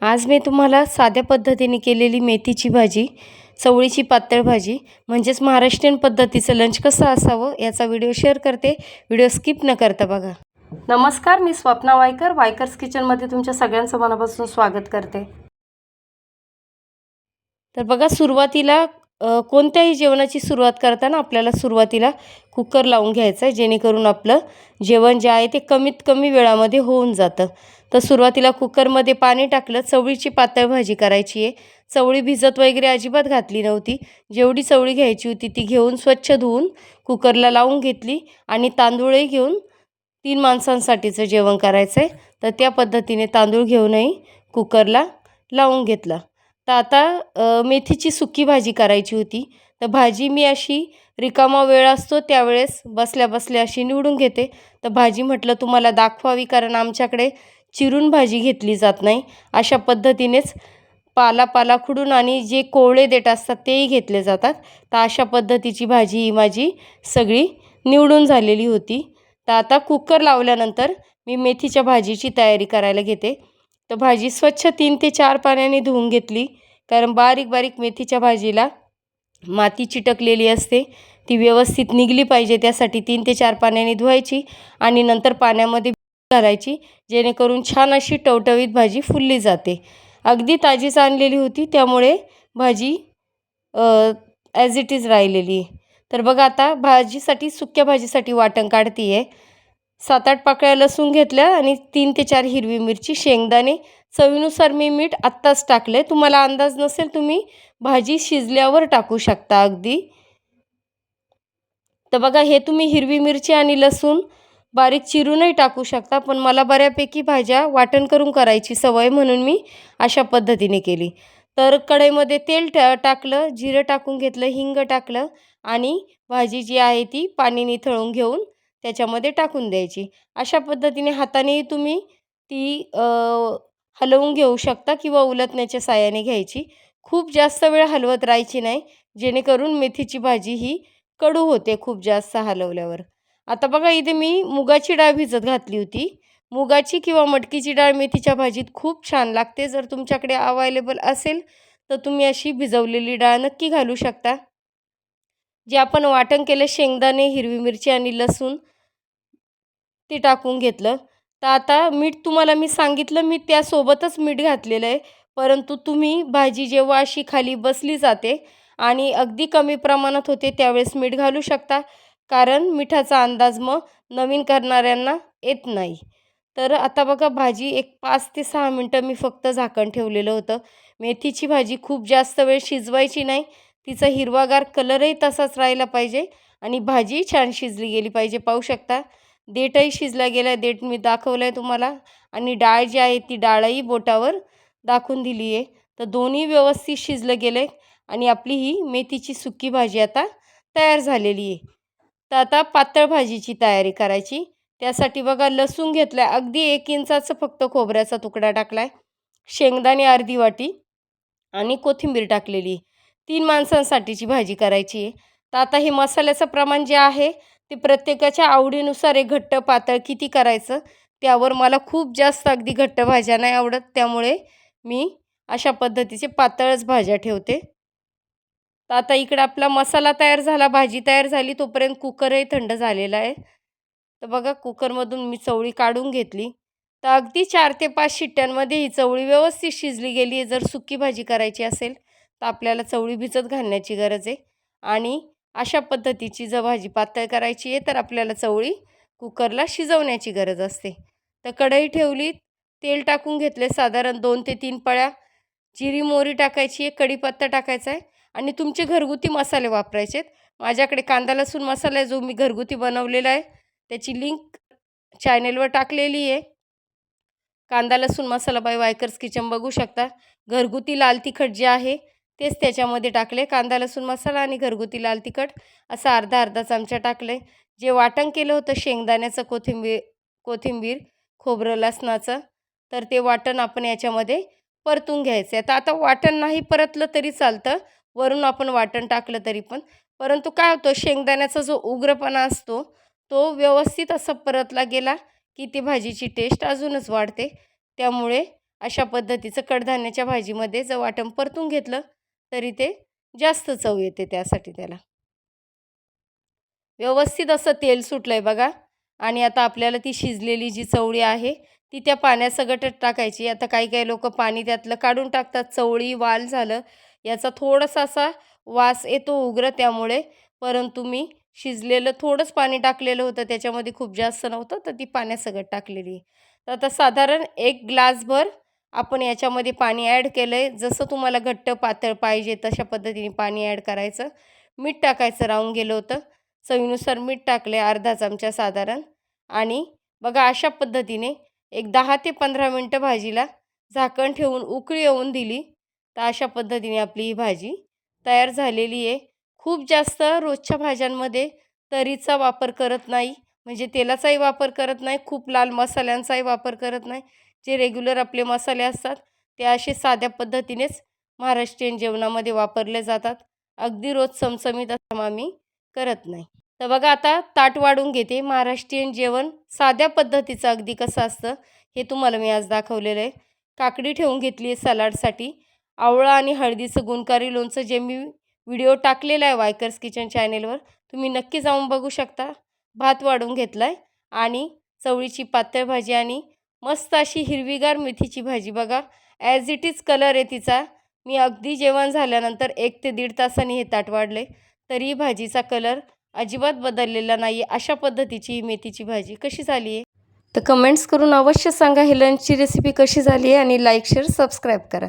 आज मी तुम्हाला साध्या पद्धतीने केलेली मेथीची भाजी, चवळीची पातळ भाजी म्हणजेच महाराष्ट्रीयन पद्धतीचं लंच कसं असावं याचा व्हिडिओ शेअर करते. व्हिडिओ स्किप न करता बघा. नमस्कार, मी स्वप्ना वायकर, वायकर्स किचनमध्ये तुमच्या सगळ्यांचं मनापासून स्वागत करते. तर बघा, सुरुवातीला कोणत्याही जेवणाची सुरुवात करताना आपल्याला सुरुवातीला कुकर लावून घ्यायचं आहे, जेणेकरून आपलं जेवण जे आहे ते कमीत कमी वेळामध्ये होऊन जातं. तर सुरुवातीला कुकरमध्ये पाणी टाकलं. चवळीची पातळ भाजी करायची आहे. चवळी भिजत वगैरे अजिबात घातली नव्हती. जेवढी चवळी घ्यायची होती ती घेऊन स्वच्छ धुवून कुकरला लावून घेतली आणि तांदूळही घेऊन 3 माणसांसाठीचं जेवण करायचं आहे, तर त्या पद्धतीने तांदूळ घेऊनही कुकरला लावून घेतला. तर आता मेथीची सुकी भाजी करायची होती. तर भाजी मी अशी रिकामा वेळ असतो त्यावेळेस बसल्या बसल्या अशी निवडून घेते. तर भाजी म्हटलं तुम्हाला दाखवावी, कारण आमच्याकडे चिरून भाजी घेतली जात नाही. अशा पद्धतीनेच पाला खुडून आणि जे कोवळे देठ असतात तेही घेतले जातात. तर अशा पद्धतीची भाजी ही माझी सगळी निवडून झालेली होती. तर आता कुकर लावल्यानंतर मी मेथीच्या भाजीची तयारी करायला घेते. तर भाजी स्वच्छ 3 ते 4 पाण्याने धुवून घेतली, कारण बारीक बारीक मेथीच्या भाजीला माती चिटकलेली असते, ती व्यवस्थित निघली पाहिजे. त्यासाठी 3 ते 4 पाण्याने धुवायची आणि नंतर पाण्यामध्ये घालायची, जेणेकरून छान अशी टवटवीत भाजी फुलली जाते. अगदी ताजीच आणलेली होती, त्यामुळे भाजी ॲज इट इज राहिलेली आहे. तर बघा, आता भाजीसाठी, सुक्या भाजीसाठी वाटण काढते आहे. 7-8 पाकळ्या लसूण घेतल्या आणि 3 ते 4 हिरवी मिरची, शेंगदाणे, चवीनुसार मी मीठ आत्ताच टाकले. तुम्हाला अंदाज नसेल तुम्ही भाजी शिजल्यावर टाकू शकता अगदी. तर बघा, हे तुम्ही हिरवी मिरची आणि लसूण बारीक चिरूनही टाकू शकता, पण मला बऱ्यापैकी भाज्या वाटण करून करायची सवय, म्हणून मी अशा पद्धतीने केली. तर कढईमध्ये तेल टाकलं, जिरं टाकून घेतलं, हिंग टाकलं आणि भाजी जी आहे ती पाणी निथळून घेऊन त्याच्यामध्ये टाकून द्यायची. अशा पद्धतीने हातानेही तुम्ही ती हलवून घेऊ शकता किंवा उलटण्याच्या साहाय्याने घ्यायची. खूप जास्त वेळ हलवत राहायची नाही, जेणेकरून मेथीची भाजी ही कडू होते खूप जास्त हलवल्यावर. आता बघा, इथे मी मुगाची डाळ भिजत घातली होती. मुगाची किंवा मटकीची डाळ मेथीच्या भाजीत खूप छान लागते. जर तुमच्याकडे अवेलेबल असेल तर तुम्ही अशी भिजवलेली डाळ नक्की घालू शकता. जे आपण वाटण केलं, शेंगदाणे, हिरवी मिरची आणि लसूण, ते टाकून घेतलं. तर आता मीठ तुम्हाला मी सांगितलं, मी त्यासोबतच मीठ घातलेलं आहे. परंतु तुम्ही भाजी जेव्हा अशी खाली बसली जाते आणि अगदी कमी प्रमाणात होते त्यावेळेस मीठ घालू शकता, कारण मिठाचा अंदाज मग नवीन करणाऱ्यांना येत नाही. तर आता बघा, भाजी एक 5 ते 6 मिनटं मी फक्त झाकण ठेवलेलं होतं. मेथीची भाजी खूप जास्त वेळ शिजवायची नाही. तिचा हिरवागार कलरही तसाच राहिला पाहिजे आणि भाजी छान शिजली गेली पाहिजे. पाहू शकता, देठही शिजला गेला आहे. देठ मी दाखवलं आहे तुम्हाला आणि डाळ जी आहे ती डाळही बोटावर दाखवून दिली आहे. तर दोन्ही व्यवस्थित शिजलं गेलं आहे आणि आपली ही मेथीची सुकी भाजी आता तयार झालेली आहे. तर आता पातळ भाजीची तयारी करायची. त्यासाठी बघा, लसूण घेतला आहे, अगदी 1 इंचाचं फक्त खोबऱ्याचा तुकडा टाकला आहे. शेंगदाणे अर्धी वाटी आणि कोथिंबीर टाकलेली. 3 माणसांसाठीची भाजी करायची आहे. तर आता हे मसाल्याचं प्रमाण जे आहे ते प्रत्येकाच्या आवडीनुसार आहे. घट्ट पातळ किती करायचं त्यावर. मला खूप जास्त अगदी घट्ट भाज्या नाही आवडत, त्यामुळे मी अशा पद्धतीचे पातळच भाज्या ठेवते. तर आता इकडं आपला मसाला तयार झाला, भाजी तयार झाली, तोपर्यंत कुकरही थंड झालेला आहे. तर बघा, कुकरमधून मी चवळी काढून घेतली. तर अगदी 4 ते 5 शिट्ट्यांमध्ये ही चवळी व्यवस्थित शिजली गेली आहे. जर सुकी भाजी करायची असेल तर आपल्याला चवळी भिजत घालण्याची गरज आहे आणि अशा पद्धतीची जर भाजी पातळ करायची आहे तर आपल्याला चवळी कुकरला शिजवण्याची गरज असते. तर कढई ठेवली, तेल टाकून घेतले, साधारण 2 ते 3 पळ्या. जिरी मोहरी टाकायची आहे, कढीपत्ता टाकायचा आहे आणि तुमचे घरगुती मसाले वापरायचे आहेत. माझ्याकडे कांदा लसूण मसाला आहे, जो मी घरगुती बनवलेला आहे. त्याची लिंक चॅनेलवर टाकलेली आहे. कांदा लसूण मसाला बाय वायकर्स किचन बघू शकता. घरगुती लाल तिखट जे आहे तेच त्याच्यामध्ये टाकले. कांदा लसूण मसाला आणि घरगुती लाल तिखट असं अर्धा चमचा टाकले. जे वाटण केलं होतं शेंगदाण्याचं, कोथिंबीर, खोबरं, लसणाचं, तर ते वाटण आपण याच्यामध्ये परतून घ्यायचं आहे. तर आता वाटण नाही परतलं तरी चालतं, वरून आपण वाटण टाकलं तरी पण. परंतु काय होतं, शेंगदाण्याचा जो उग्रपणा असतो तो व्यवस्थित असा परतला गेला की ती भाजीची टेस्ट अजूनच वाढते. त्यामुळे अशा पद्धतीचं कडधान्याच्या भाजीमध्ये जर वाटण परतून घेतलं तरी ते जास्त चव येते त्यासाठी त्याला. व्यवस्थित असं तेल सुटलं आहे बघा. आणि आता आपल्याला ती शिजलेली जी चवळी आहे ती त्या पाण्यासकटच टाकायची. आता काही लोकं पाणी त्यातलं काढून टाकतात. चवळी वाल झालं याचा थोडासा असा वास येतो उग्र त्यामुळे. परंतु मी शिजलेलं थोडंच पाणी टाकलेलं होतं, त्याच्यामध्ये खूप जास्त नव्हतं, तर ती पाण्यासकट टाकलेली आहे. तर आता साधारण 1 ग्लासभर आपण याच्यामध्ये पाणी ॲड केलं आहे. जसं तुम्हाला घट्ट पातळ पाहिजे तशा पद्धतीने पाणी ॲड करायचं. मीठ टाकायचं राहून गेलं होतं. चवीनुसार मीठ टाकले अर्धा चमचा साधारण. आणि बघा अशा पद्धतीने एक 10 ते 15 मिनटं भाजीला झाकण ठेवून उकळी येऊन दिली, तर अशा पद्धतीने आपली ही भाजी तयार झालेली आहे. खूप जास्त रोजच्या भाज्यांमध्ये तरीचा वापर करत नाही, म्हणजे तेलाचाही वापर करत नाही, खूप लाल मसाल्यांचाही वापर करत नाही. जे रेग्युलर आपले मसाले असतात ते असे साध्या पद्धतीनेच महाराष्ट्रीयन जेवणामध्ये वापरले जातात. अगदी रोज चमचमीत असं आम्ही करत नाही. तर बघा आता ताट वाढून घेते. महाराष्ट्रीयन जेवण साध्या पद्धतीचं अगदी कसं असतं हे तुम्हाला मी आज दाखवलेलं आहे. काकडी ठेवून घेतली आहे सलाडसाठी. आवळा आणि हळदीचं गुणकारी लोणचं जे मी व्हिडिओ टाकलेला आहे वायकर्स किचन चॅनेलवर, तुम्ही नक्की जाऊन बघू शकता. भात वाढून घेतला आहे आणि चवळीची पातळ भाजी आणि मस्त अशी हिरवीगार मेथीची भाजी बघा. ॲज इट इज कलर आहे तिचा. मी अगदी जेवण झाल्यानंतर 1 ते 1.5 तासांनी हे ताट वाढले, तरी भाजीचा कलर अजिबात बदललेला नाही आहे. अशा पद्धतीची ही मेथीची भाजी कशी झाली आहे? तर कमेंट्स करून अवश्य सांगा ही लंचची रेसिपी कशी झाली आहे आणि लाईक, शेअर, सबस्क्राईब करा.